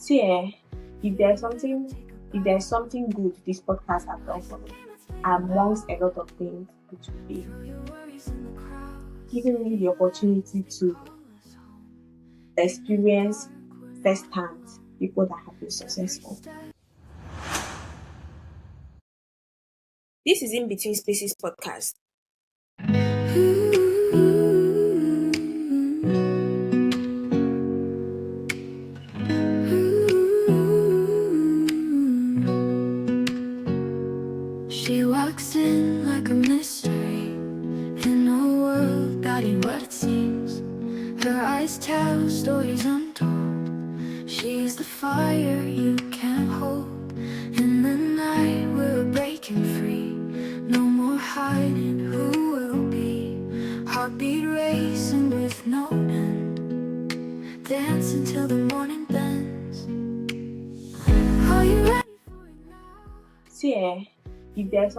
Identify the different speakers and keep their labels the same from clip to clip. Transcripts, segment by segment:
Speaker 1: See, if there's something good this podcast have done for me, amongst a lot of things, it would be giving me the opportunity to experience firsthand people that have been successful. This is In Between Spaces podcast.
Speaker 2: She walks in like a mystery in a world that ain't what it seems. Her eyes tell stories untold. She's the fire you can't hold. In the night we're breaking free. No more hiding who we'll be. Heartbeat racing with no end. Dance until the morning bends. Are you ready for it now?
Speaker 1: See, if there's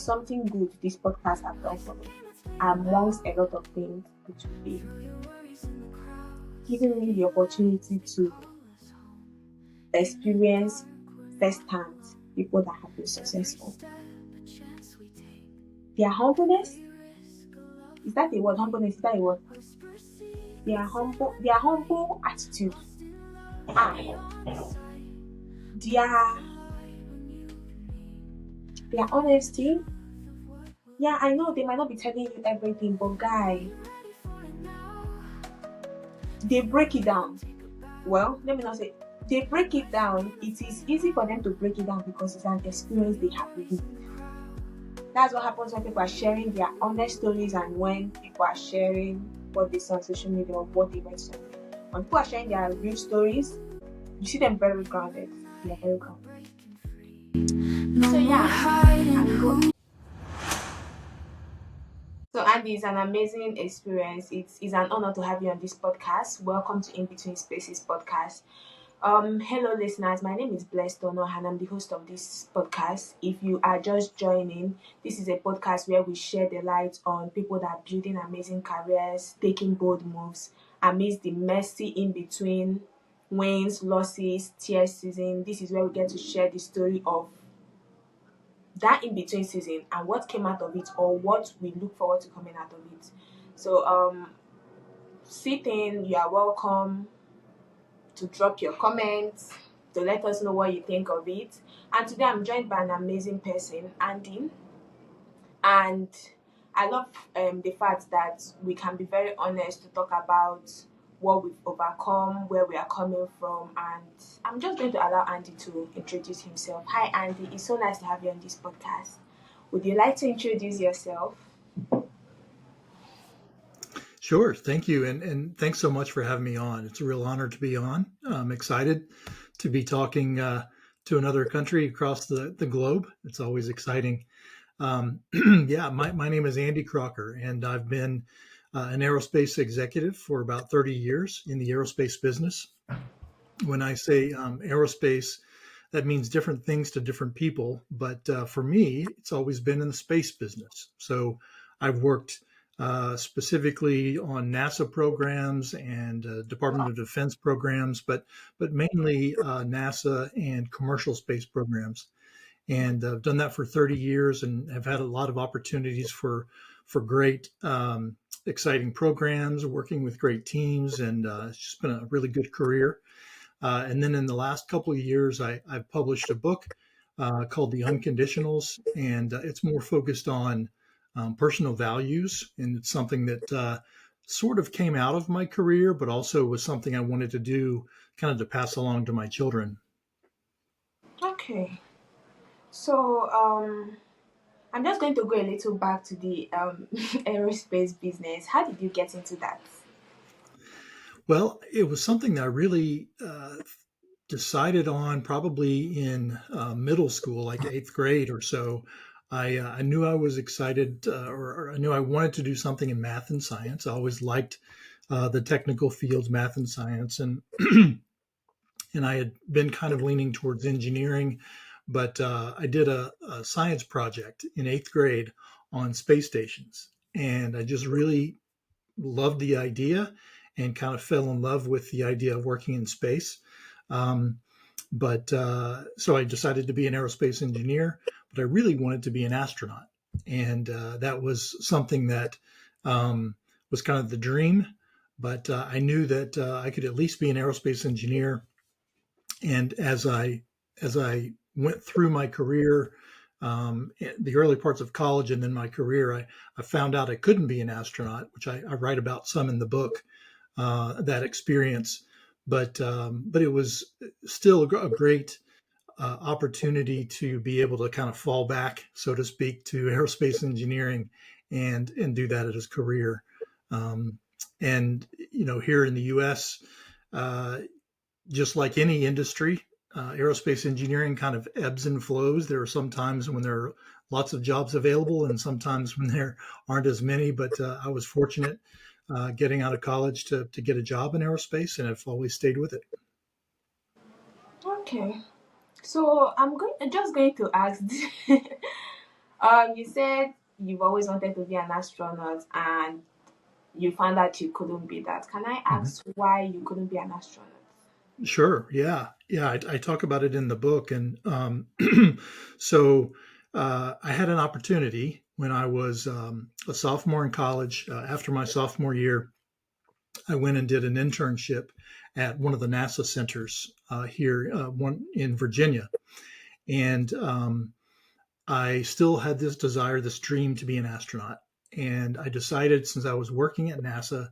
Speaker 1: something good this podcast have done for me, amongst a lot of things, it would be giving me the opportunity to experience firsthand people that have been successful. Their humbleness, is that a word? Humbleness, is that a word? Their humble attitude, and their their honesty. Yeah, I know they might not be telling you everything, but guy, they break it down. Well, let me not say they break it down. It is easy for them to break it down because it's an experience they have lived. That's what happens when people are sharing their honest stories and when people are sharing what they saw on social media or what they read somewhere. When people are sharing their real stories, you see them very grounded. They are very grounded.
Speaker 2: No
Speaker 1: So
Speaker 2: more
Speaker 1: yeah,
Speaker 2: hiding
Speaker 1: I'm
Speaker 2: who.
Speaker 1: So, Andy, it's an amazing experience. It's an honor to have you on this podcast. Welcome to In Between Spaces podcast. Hello, listeners. My name is Blessed Ono, and I'm the host of this podcast. If you are just joining, this is a podcast where we share the light on people that are building amazing careers, taking bold moves amidst the messy in between wins, losses, tears season. This is where we get to share the story of that in between season and what came out of it or what we look forward to coming out of it. So sit in, you are welcome to drop your comments, to let us know what you think of it. And today I'm joined by an amazing person, Andy. And I love the fact that we can be very honest to talk about what we've overcome, where we are coming from, and I'm just going to allow Andy to introduce himself. Hi, Andy. It's so nice to have you on this podcast. Would you like to introduce yourself?
Speaker 3: Sure. Thank you. And thanks so much for having me on. It's a real honor to be on. I'm excited to be talking to another country across the globe. It's always exciting. Yeah, my name is Andy Crocker, and I've been an aerospace executive for about 30 years in the aerospace business. When I say aerospace, that means different things to different people. But for me, it's always been in the space business. So I've worked specifically on NASA programs and Department of Defense programs, but mainly NASA and commercial space programs. And I've done that for 30 years and have had a lot of opportunities for great, exciting programs, working with great teams, and it's just been a really good career. And then in the last couple of years, I've published a book called The Unconditionals, and it's more focused on personal values. And it's something that sort of came out of my career, but also was something I wanted to do kind of to pass along to my children.
Speaker 1: Okay. So I'm just going to go a little back to the aerospace business. How did you get into that?
Speaker 3: Well, it was something that I really decided on probably in middle school, like eighth grade or so. I knew I was excited, or I knew I wanted to do something in math and science. I always liked the technical fields, math and science, and and I had been kind of leaning towards engineering. But I did a science project in eighth grade on space stations, and I just really loved the idea and kind of fell in love with the idea of working in space. Um, but so I decided to be an aerospace engineer, but I really wanted to be an astronaut. And that was something that um, was kind of the dream. But I knew that I could at least be an aerospace engineer. And as I went through my career, the early parts of college and then my career, I found out I couldn't be an astronaut, which I write about some in the book, that experience. But it was still a great opportunity to be able to kind of fall back, so to speak, to aerospace engineering and do that as a career. Um, and here in the U.S., uh, just like any industry, aerospace engineering kind of ebbs and flows. There are some times when there are lots of jobs available, and sometimes when there aren't as many. But I was fortunate getting out of college to get a job in aerospace, and I've always stayed with it.
Speaker 1: Okay. So I'm just going to ask. You said you've always wanted to be an astronaut, and you found out you couldn't be that. Can I
Speaker 3: Mhm.
Speaker 1: ask why you couldn't be an astronaut?
Speaker 3: Sure. Yeah. Yeah. I talk about it in the book. And so I had an opportunity when I was a sophomore in college. After my sophomore year, I went and did an internship at one of the NASA centers here, one in Virginia. And I still had this desire, this dream to be an astronaut. And I decided, since I was working at NASA,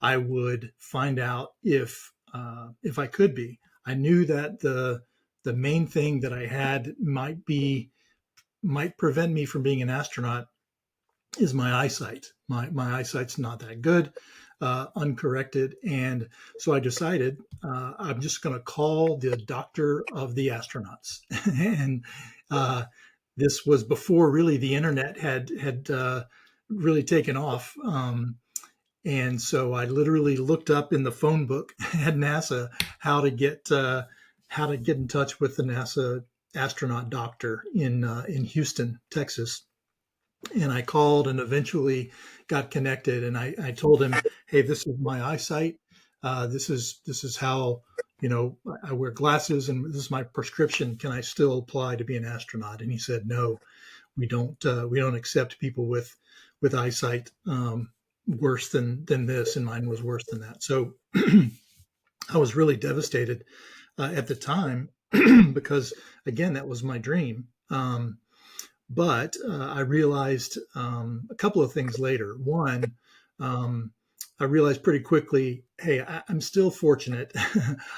Speaker 3: I would find out if I could be. I knew that the main thing that I had might prevent me from being an astronaut is my eyesight. My eyesight's not that good, uncorrected, and so I decided I'm just going to call the doctor of the astronauts, and uh, this was before really the internet had really taken off. And so I literally looked up in the phone book at NASA how to get in touch with the NASA astronaut doctor in Houston, Texas. And I called and eventually got connected. And I told him, "Hey, this is my eyesight. This is how I wear glasses, and this is my prescription. Can I still apply to be an astronaut?" And he said, "No, we don't accept people with eyesight worse than this, and mine was worse than that." So I was really devastated at the time because again, that was my dream. But I realized a couple of things later. One, um, I realized pretty quickly, hey, I'm still fortunate.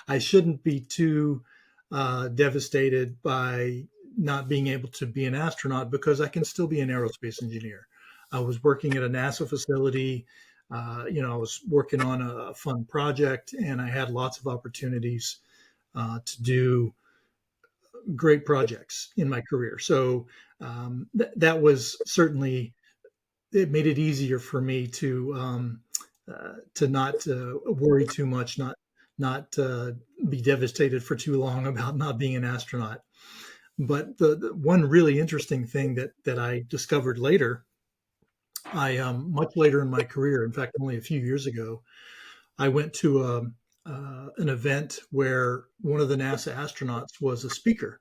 Speaker 3: I shouldn't be too devastated by not being able to be an astronaut because I can still be an aerospace engineer. I was working at a NASA facility. I was working on a fun project, and I had lots of opportunities to do great projects in my career. So that was certainly, it made it easier for me to not worry too much, not be devastated for too long about not being an astronaut. But the one really interesting thing that I discovered later, I much later in my career, in fact, only a few years ago, I went to an event where one of the NASA astronauts was a speaker.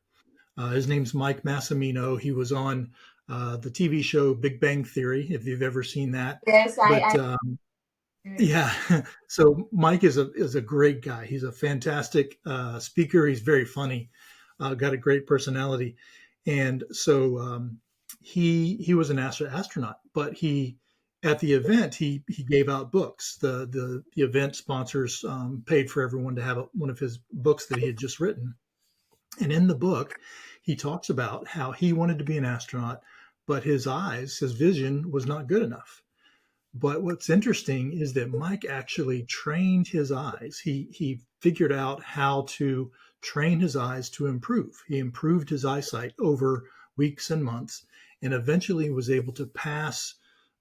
Speaker 3: His name's Mike Massimino. He was on the TV show Big Bang Theory, if you've ever seen that.
Speaker 1: Yes,
Speaker 3: But
Speaker 1: I
Speaker 3: yeah, so Mike is a great guy. He's a fantastic speaker. He's very funny, got a great personality, and so he was an astronaut. But he at the event he gave out books. The event sponsors paid for everyone to have one of his books that he had just written. And in the book, he talks about how he wanted to be an astronaut, but his vision was not good enough. But what's interesting is that Mike actually trained his eyes. He figured out how to train his eyes to improve. He improved his eyesight over weeks and months, and eventually was able to pass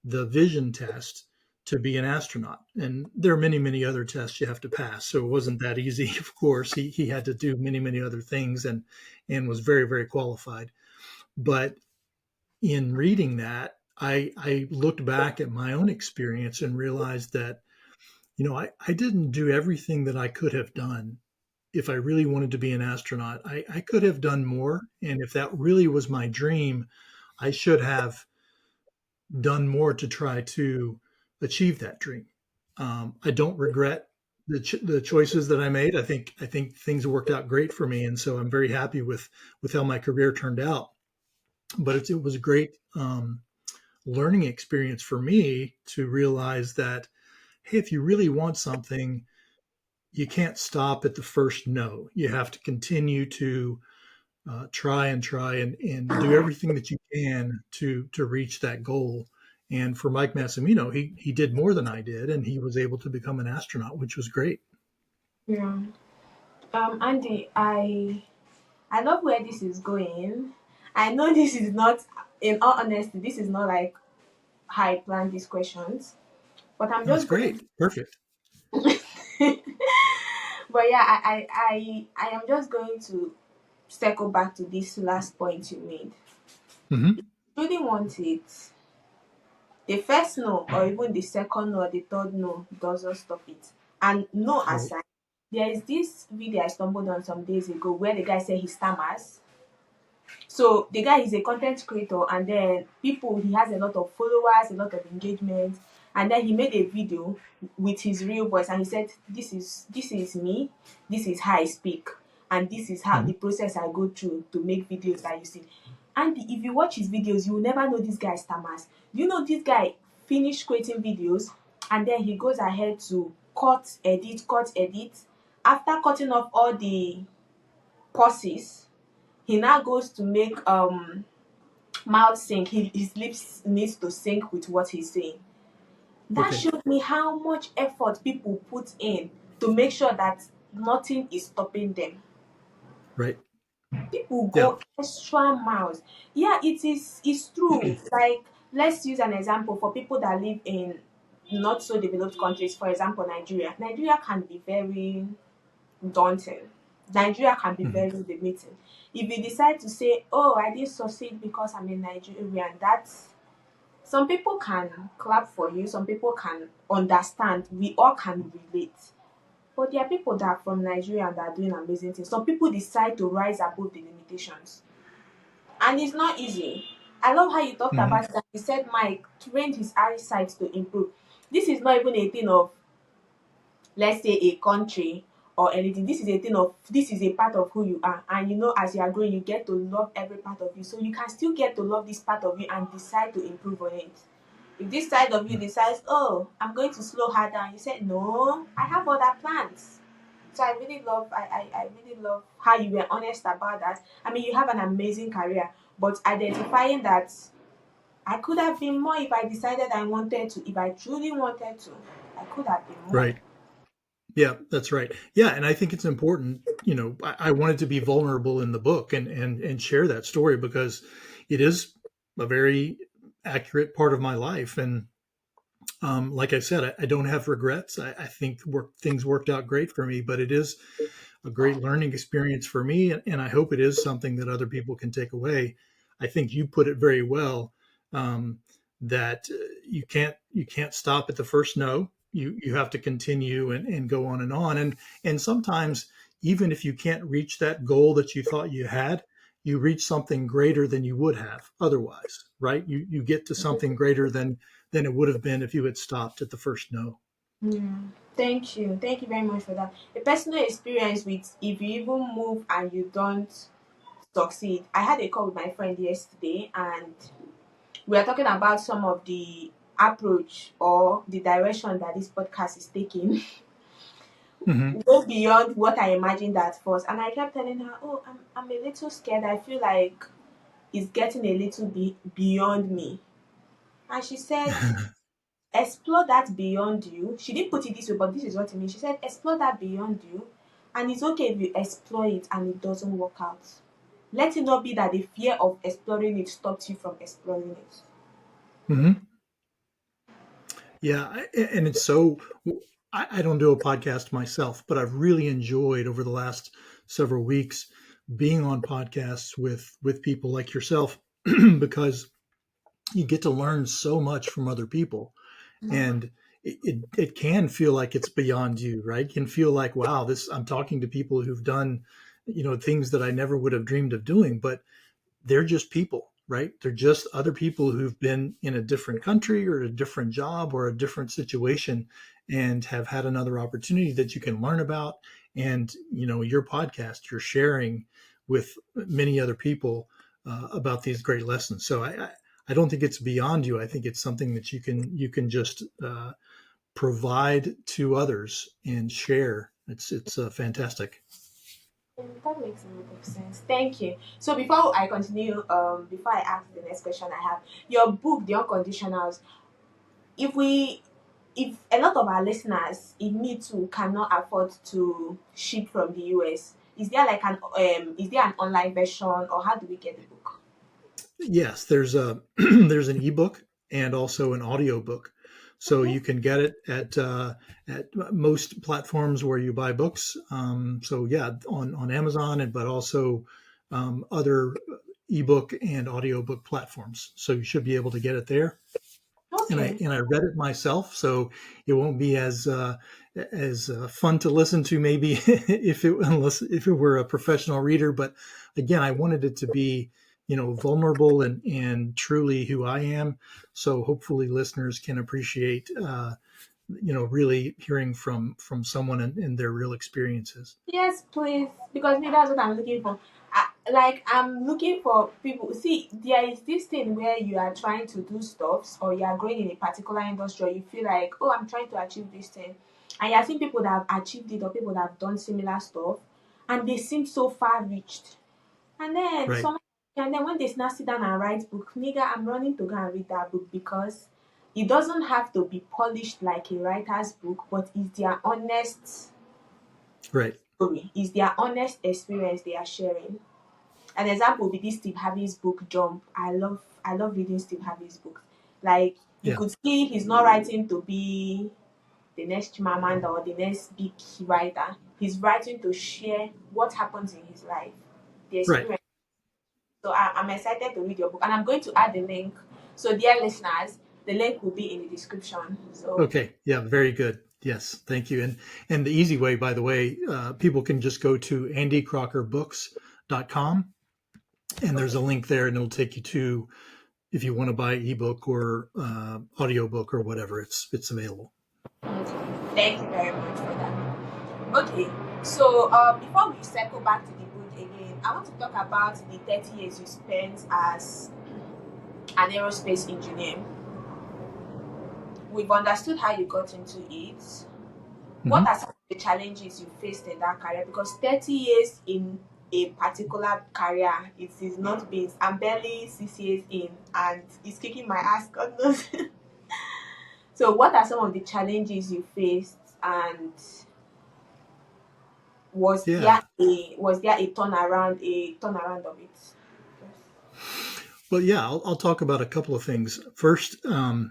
Speaker 3: the vision test to be an astronaut. And there are many, many other tests you have to pass. So it wasn't that easy, of course. He had to do many, many other things and was very, very qualified. But in reading that, I looked back at my own experience and realized that, I didn't do everything that I could have done if I really wanted to be an astronaut, I could have done more. And if that really was my dream, I should have done more to try to achieve that dream. I don't regret the choices that I made. I think things worked out great for me, and so I'm very happy with how my career turned out. But it was a great learning experience for me to realize that, hey, if you really want something, you can't stop at the first no. You have to continue to try and do everything that you can to reach that goal. And for Mike Massimino, he did more than I did, and he was able to become an astronaut, which was great.
Speaker 1: Yeah. Andy, I love where this is going. I know this is not, in all honesty, this is not like how I planned these questions, but I'm
Speaker 3: That's
Speaker 1: just going.
Speaker 3: great, perfect.
Speaker 1: But yeah, I am just going to circle back to this last point you made.
Speaker 3: Hmm.
Speaker 1: Really want it. The first no, or even the second no, or the third no, doesn't stop it. And no
Speaker 3: Right.
Speaker 1: aside, there is this video I stumbled on some days ago where the guy said he stammers. So the guy is a content creator, and then he has a lot of followers, a lot of engagement, and then he made a video with his real voice, and he said, "This is me. This is how I speak, and this is how
Speaker 3: Hmm.
Speaker 1: the process I go through to make videos that you see." And if you watch his videos, you will never know this guy stammers. You know, this guy finished creating videos, and then he goes ahead to cut, edit, cut, edit. After cutting off all the pauses, he now goes to make mouth sync. His lips needs to sync with what he's saying. That
Speaker 3: Okay.
Speaker 1: showed me how much effort people put in to make sure that nothing is stopping them.
Speaker 3: Right.
Speaker 1: People
Speaker 3: Yeah.
Speaker 1: go extra miles. Yeah, it's true. Like, let's use an example for people that live in not so developed countries, for example Nigeria. Nigeria can be very daunting. Nigeria can be
Speaker 3: Hmm.
Speaker 1: very limiting. If you decide to say, "Oh, I didn't succeed because I'm a Nigerian," that's, some people can clap for you, some people can understand. We all can relate. But there are people that are from Nigeria and that are doing amazing things. Some people decide to rise above the limitations. And it's not easy. I love how you talked
Speaker 3: Hmm.
Speaker 1: about that. You said Mike trained his eyesight to improve. This is not even a thing of, let's say, a country or anything. This is a thing of, this is a part of who you are. And you know, as you are growing, you get to love every part of you. So you can still get to love this part of you and decide to improve on it. If this side of you decides, "Oh, I'm going to slow her down," you said, "No, I have other plans." So I really love how you were honest about that. I mean, you have an amazing career, but identifying that I could have been more if I decided I wanted to. If I truly wanted to, I could have been more.
Speaker 3: Right. Yeah, that's right. Yeah, and I think it's important. I wanted to be vulnerable in the book and share that story because it is a very accurate part of my life. And like I said, I don't have regrets. I think things worked out great for me, but it is a great learning experience for me, and I hope it is something that other people can take away. I think you put it very well, that you can't stop at the first no. You have to continue and go on and on, and sometimes even if you can't reach that goal that you thought you had, you reach something greater than you would have otherwise, right? You get to something greater than it would have been if you had stopped at the first no.
Speaker 1: Mm. Thank you. Thank you very much for that. A personal experience with, if you even move and you don't succeed. I had a call with my friend yesterday, and we are talking about some of the approach or the direction that this podcast is taking.
Speaker 3: Hmm.
Speaker 1: Go beyond what I imagined at first. And I kept telling her, "Oh, I'm a little scared. I feel like it's getting a little bit beyond me." And she said, "Explore that beyond you." She didn't put it this way, but this is what it means. She said, "Explore that beyond you. And it's okay if you explore it and it doesn't work out. Let it not be that the fear of exploring it stops you from exploring it."
Speaker 3: Hmm. Yeah, and it's so. I don't do a podcast myself, but I've really enjoyed over the last several weeks being on podcasts with people like yourself because you get to learn so much from other people, and it can feel like it's beyond you, right? It can feel like, wow, this I'm talking to people who've done, things that I never would have dreamed of doing, but they're just people, right? They're just other people who've been in a different country or a different job or a different situation and have had another opportunity that you can learn about. And, your podcast, you're sharing with many other people about these great lessons. So I don't think it's beyond you. I think it's something that you can just provide to others and share. It's fantastic.
Speaker 1: That makes a lot of sense. Thank you. So before I continue, before I ask the next question I have, your book, The Unconditionals, if we if a lot of our listeners, if me too, cannot afford to ship from the US, is there an online version, or how do we get the book?
Speaker 3: Yes, there's a there's an ebook and also an audio book. So
Speaker 1: Okay.
Speaker 3: you can get it at most platforms where you buy books. So yeah, on Amazon, and but also other ebook and audiobook platforms. So you should be able to get it there. And I
Speaker 1: Okay.
Speaker 3: and I read it myself, so it won't be as fun to listen to maybe if it were a professional reader. But again, I wanted it to be vulnerable and truly who I am. So hopefully listeners can appreciate really hearing from someone and their real experiences.
Speaker 1: Yes, please, because me, that's what I'm looking for. I'm looking for people. See, there is this thing where you are trying to do stuff, or you are going in a particular industry, or you feel like, oh, I'm trying to achieve this thing, and you're seeing people that have achieved it, or people that have done similar stuff, and they seem so far reached. And then
Speaker 3: Right,
Speaker 1: some, and then when they now sit down and write book, nigga, I'm running to go and read that book because it doesn't have to be polished like a writer's book, but it's their honest
Speaker 3: right,
Speaker 1: story. It's their honest experience they are sharing. An example would be this Steve Harvey's book Jump. I love reading Steve Harvey's books. Like you
Speaker 3: yeah,
Speaker 1: could see he's not writing to be the next Chimamanda or the next big writer. He's writing to share what happens in his life, the
Speaker 3: right.
Speaker 1: experience. So I'm excited to read your book, and I'm going to add the link. So dear listeners, the link will be in the description. So
Speaker 3: Okay, yeah, very good. Yes, thank you. And the easy way, by the way, people can just go to andycrockerbooks.com, and there's
Speaker 1: okay,
Speaker 3: a link there, and it'll take you to if you want to buy ebook or audiobook or whatever. It's available.
Speaker 1: okay. Thank you very much for that. Okay, so before we circle back to the book again, I want to talk about the 30 years you spent as an aerospace engineer. We've understood how you got into it. What
Speaker 3: Hmm.
Speaker 1: are some of the challenges you faced in that career? Because 30 years in a particular career, it is not base. I'm barely 6 years in, and it's kicking my ass, God knows. So, what are some of the challenges you faced, and
Speaker 3: Yeah.
Speaker 1: was there a turnaround of it?
Speaker 3: Well, yeah, I'll talk about a couple of things. First, in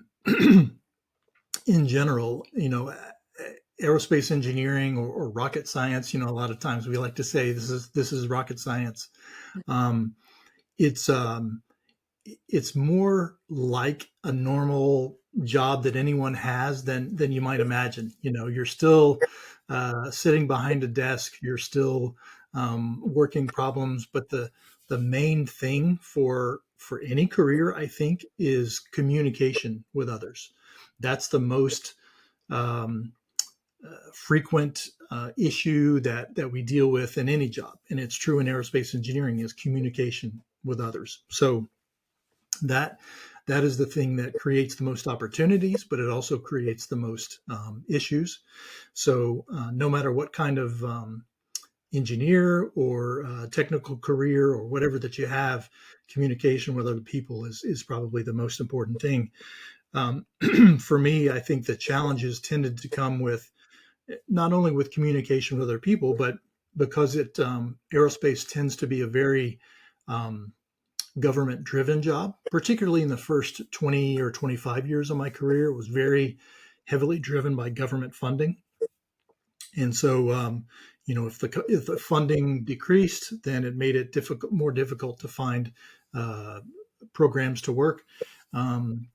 Speaker 3: general, aerospace engineering or rocket science. A lot of times we like to say this is rocket science. Um, it's um, it's more like a normal job that anyone has than you might imagine. You're still sitting behind a desk. You're still working problems, but the main thing for any career, I think, is communication with others. That's the most um, frequent issue that we deal with in any job, and it's true in aerospace engineering, is communication with others. So that that is the thing that creates the most opportunities, but it also creates the most issues. So no matter what kind of engineer or technical career or whatever that you have, communication with other people is probably the most important thing. Um, for me, I think the challenges tended to come with not only with communication with other people, but because aerospace tends to be a very um, government driven job, particularly in the first 20 or 25 years of my career. It was very heavily driven by government funding. And so, if the funding decreased, then it made it more difficult to find uh, programs to work. Um,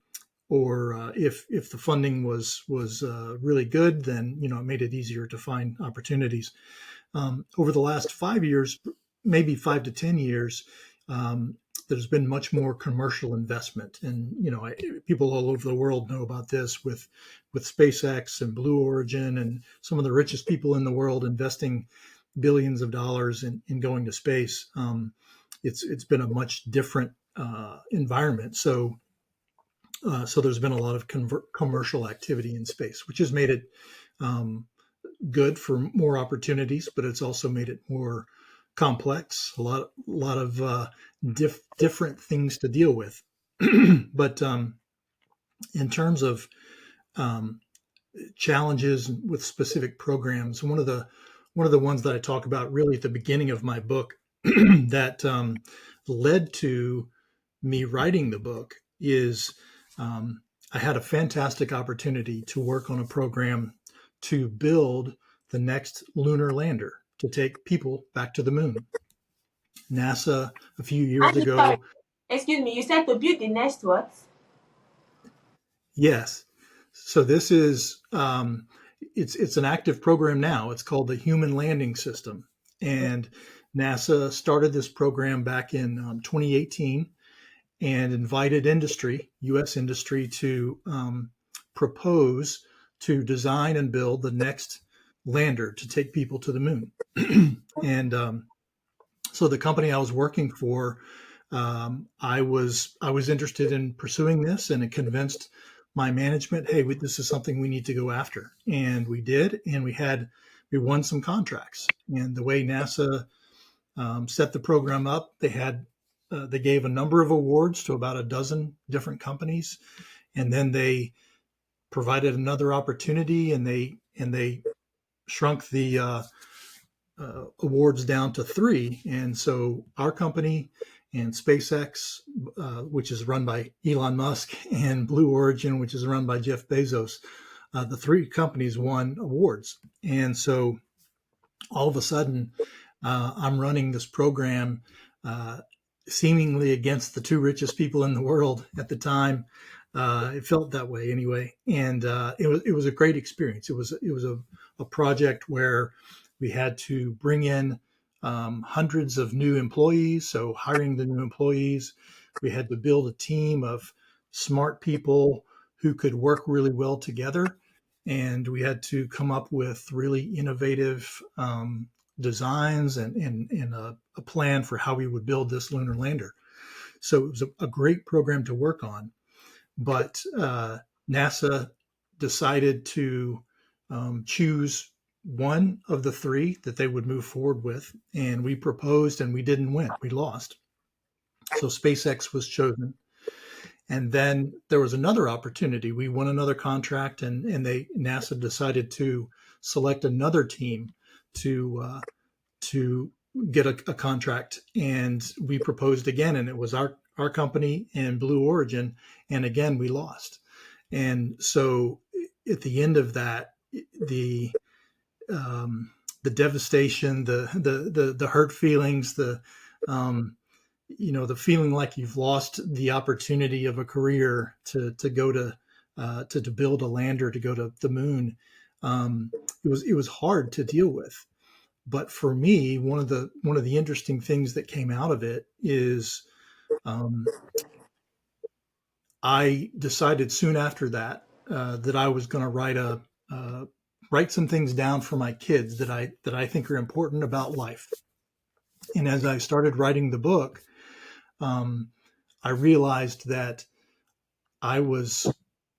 Speaker 3: if the funding was really good, then it made it easier to find opportunities. Over the last 5 years, maybe 5 to 10 years, there's been much more commercial investment, and people all over the world know about this with SpaceX and Blue Origin and some of the richest people in the world investing billions of dollars in going to space. It's been a much different environment. So there's been a lot of commercial activity in space, which has made it good for more opportunities, but it's also made it more complex. A lot of different things to deal with. But in terms of um, challenges with specific programs, one of the ones that I talk about really at the beginning of my book that led to me writing the book is I had a fantastic opportunity to work on a program to build the next lunar lander to take people back to the moon. NASA, a few years
Speaker 1: And you sorry,
Speaker 3: ago,
Speaker 1: excuse me, you said to build the next what?
Speaker 3: yes. So this is it's an active program now. It's called the Human Landing System, and NASA started this program back in 2018 and invited industry, U.S. industry, to propose to design and build the next lander to take people to the moon. And so the company I was working for, I was interested in pursuing this, and it convinced my management, hey, this is something we need to go after, and we did, and we won some contracts. And the way NASA set the program up, they gave a number of awards to about a dozen different companies, and then they provided another opportunity, and they shrunk the awards down to three. And so our company and SpaceX, which is run by Elon Musk, and Blue Origin, which is run by Jeff Bezos, the three companies won awards. And so all of a sudden, I'm running this program uh, seemingly against the two richest people in the world at the time. It felt that way anyway, and it was a great experience. It was a project where we had to bring in hundreds of new employees. So hiring the new employees, we had to build a team of smart people who could work really well together, and we had to come up with really innovative designs and a plan for how we would build this lunar lander. So it was a great program to work on, but NASA decided to choose one of the three that they would move forward with, and we proposed and we didn't win. We lost. So SpaceX was chosen. And then there was another opportunity. We won another contract, and NASA decided to select another team to get a contract. And we proposed again, and it was our company and Blue Origin, and again we lost. And so at the end of that, the the devastation, the hurt feelings, um, the feeling like you've lost the opportunity of a career to go to build a lander to go to the moon. It was hard to deal with. But for me, one of the interesting things that came out of it is um, I decided soon after that I was going to write some things down for my kids that I think are important about life. And as I started writing the book, um, I realized that I was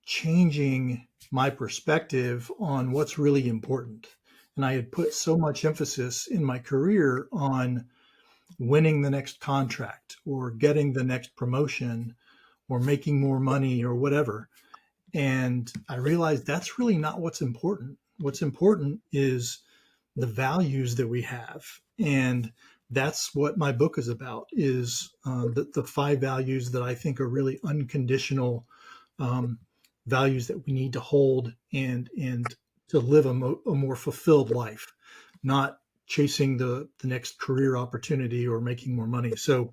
Speaker 3: changing my perspective on what's really important. And I had put so much emphasis in my career on winning the next contract or getting the next promotion or making more money or whatever. And I realized that's really not what's important. What's important is the values that we have. And that's what my book is about, is the five values that I think are really unconditional um, values that we need to hold and to live a more fulfilled life, not chasing the next career opportunity or making more money. So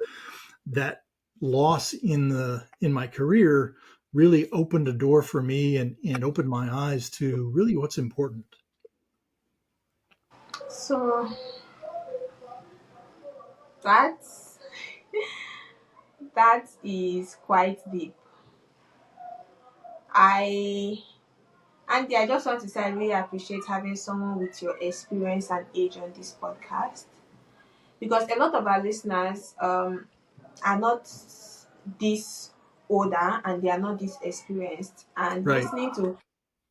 Speaker 3: that loss in my career really opened a door for me and opened my eyes to really what's important.
Speaker 1: So that's that is quite deep. I Andy, I just want to say I really appreciate having someone with your experience and age on this podcast, because a lot of our listeners are not this older and they are not this experienced. And
Speaker 3: Right.
Speaker 1: listening to,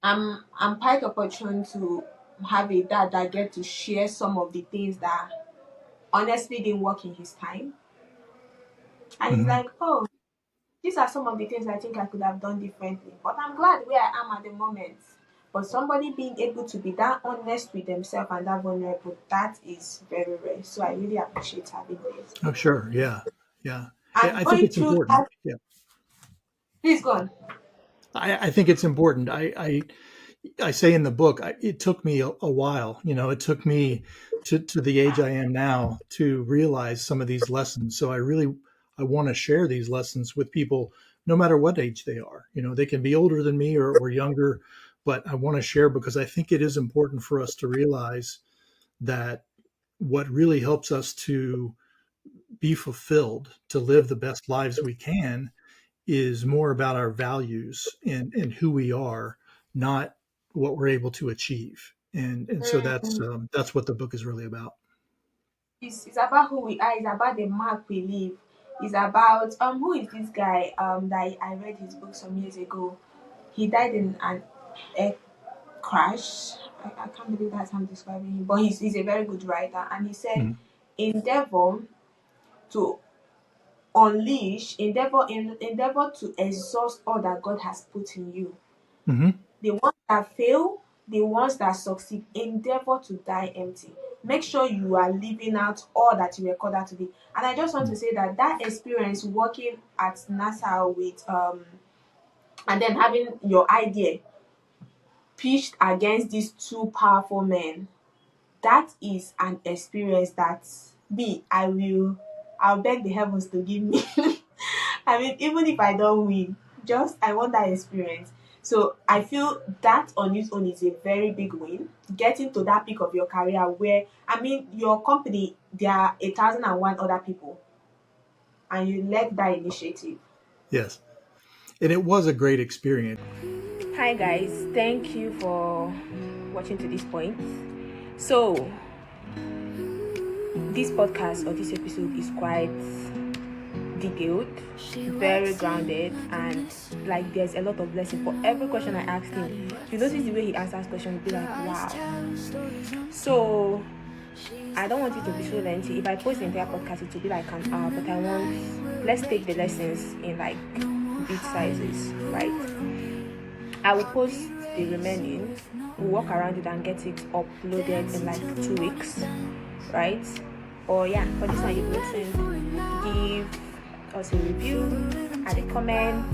Speaker 1: I'm quite opportune to have a dad that get to share some of the things that honestly didn't work in his time. And he's
Speaker 3: Hmm.
Speaker 1: like, oh, these are some of the things I think I could have done differently. But I'm glad where I am at the moment. But somebody being able to be that honest with themselves and that vulnerable, that is very rare. So I really appreciate having this.
Speaker 3: Oh, sure. Yeah. Yeah.
Speaker 1: And
Speaker 3: I think
Speaker 1: going
Speaker 3: it's
Speaker 1: through
Speaker 3: important.
Speaker 1: that,
Speaker 3: Yeah.
Speaker 1: please go on.
Speaker 3: I think it's important. I say in the book, it took me a while. It took me to the age I am now to realize some of these lessons. So I want to share these lessons with people, no matter what age they are. They can be older than me or younger, but I want to share because I think it is important for us to realize that what really helps us to be fulfilled, to live the best lives we can, is more about our values and who we are, not what we're able to achieve. And so that's what the book is really about.
Speaker 1: It's about who we are. It's about the mark we leave. It's about who is this guy that I read his book some years ago. He died in an air crash. I can't believe that's how I'm describing him, but he's a very good writer. And he said,
Speaker 3: Mhm.
Speaker 1: endeavor to endeavor to exhaust all that God has put in you.
Speaker 3: Mhm.
Speaker 1: The ones that fail, the ones that succeed, endeavor to die empty. Make sure you are living out all that you were called out to be. And I just want to say that that experience working at NASA with and then having your idea pitched against these two powerful men, that is an experience that me, I'll beg the heavens to give me. I mean, even if I don't win, just I want that experience. So I feel that on its own is a very big win. Getting to that peak of your career where, I mean, your company, there are 1,001 other people and you led that initiative.
Speaker 3: Yes. And it was a great experience.
Speaker 1: Hi guys, thank you for watching to this point. So this podcast or this episode is quite detailed, very grounded, and like there's a lot of lesson for every question I asked him. If you notice the way he answers questions, you'll be like, wow. So I don't want it to be so lengthy. If I post the entire podcast, it will be like an hour, but I want, let's take the lessons in like bit sizes, right? I will post the remaining, we'll work around it and get it uploaded in like 2 weeks, right? Or yeah, for this one you listen, give us a review, add a comment,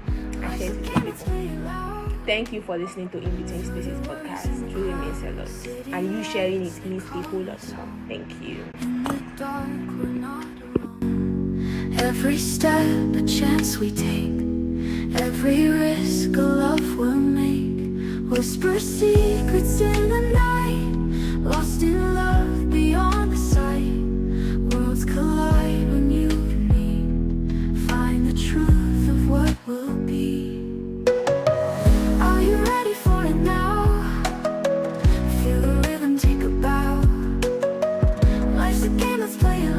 Speaker 1: and share it with people. Thank you for listening to In Between Spaces podcast. It truly means a lot. And you sharing it means a whole lot more. Thank you.
Speaker 2: Every step a chance we take, every risk a love we'll make. Whisper secrets in the night, lost in love beyond the sight. Worlds collide when you and me find the truth of what will be. Are you ready for it now? Feel the rhythm take a bow. Life's a game, let's play it